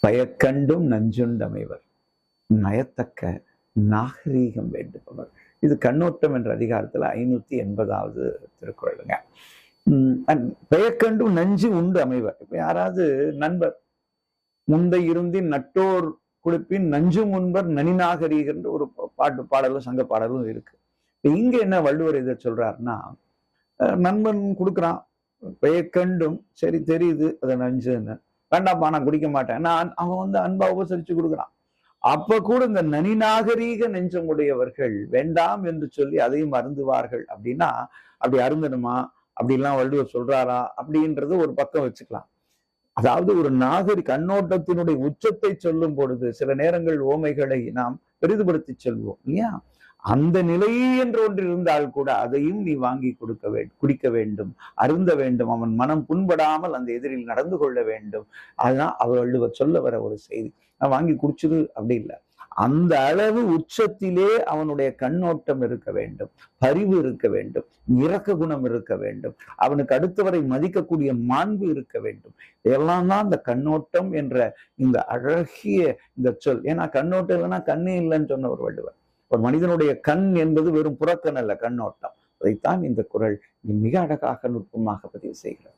பயக்கண்டும் நஞ்சுண்டமைவர் நயத்தக்க நாகரீகம் வேண்டுபவர். இது கண்ணோட்டம் என்ற அதிகாரத்துல 580வது திருக்குறளுங்க. பெயக்கண்டும் நஞ்சு உண்டு அமைவர். இப்ப யாராவது நண்பர் முந்தை இருந்தின் நட்டோர் குழுப்பின் நஞ்சு முன்பர் நனிநாகரீகன்ற ஒரு பாடலும் சங்க பாடலும் இருக்கு. இங்க என்ன வள்ளுவர் இதை சொல்றாருன்னா, நண்பன் கொடுக்குறான், பெயக்கண்டும் சரி தெரியுது அதை நஞ்சுன்னு, வேண்டாப்பா நான் குடிக்க மாட்டேன், அவன் அன்பா உபசரிச்சு கொடுக்குறான். அப்ப கூட இந்த நனிநாகரீக நெஞ்சமுடையவர்கள் வேண்டாம் என்று சொல்லி அதையும் அருந்துவார்கள். அப்படின்னா அப்படி அருந்தணுமா அப்படின்லாம் வள்ளுவர் சொல்றாரா அப்படின்றது ஒரு பக்கம் வச்சுக்கலாம். அதாவது ஒரு கண்ணோட்டத்தினுடைய உச்சத்தை சொல்லும் பொழுது சில நேரங்கள் ஓமைகளை நாம் பெரிதுபடுத்தி சொல்வோம் இல்லையா? அந்த நிலை என்று ஒன்று இருந்தால் கூட அதையும் நீ வாங்கி குடிக்க வேண்டும், அருந்த வேண்டும். அவன் மனம் புண்படாமல் அந்த எதிரில் நடந்து கொள்ள வேண்டும். அதுதான் வள்ளுவர் சொல்ல வர ஒரு செய்தி. வாங்கி குடிச்சது அப்படி இல்லை, அந்த அளவு உச்சத்திலே அவனுடைய கண்ணோட்டம் இருக்க வேண்டும், பரிவு இருக்க வேண்டும், இரக்க குணம் இருக்க வேண்டும், அவனுக்கு அடுத்தவரை மதிக்கக்கூடிய மாண்பு இருக்க வேண்டும். இதெல்லாம் தான் இந்த கண்ணோட்டம் என்ற இந்த அழகிய இந்த சொல். ஏன்னா கண்ணோட்டம் இல்லைன்னா கண்ணே இல்லைன்னு சொன்ன ஒரு வள்ளுவர். ஒரு மனிதனுடைய கண் என்பது வெறும் புறக்கண் அல்ல, கண்ணோட்டம். அதைத்தான் இந்த குறள் மிக அழகாக நுட்பமாக பதிவு செய்கிறது.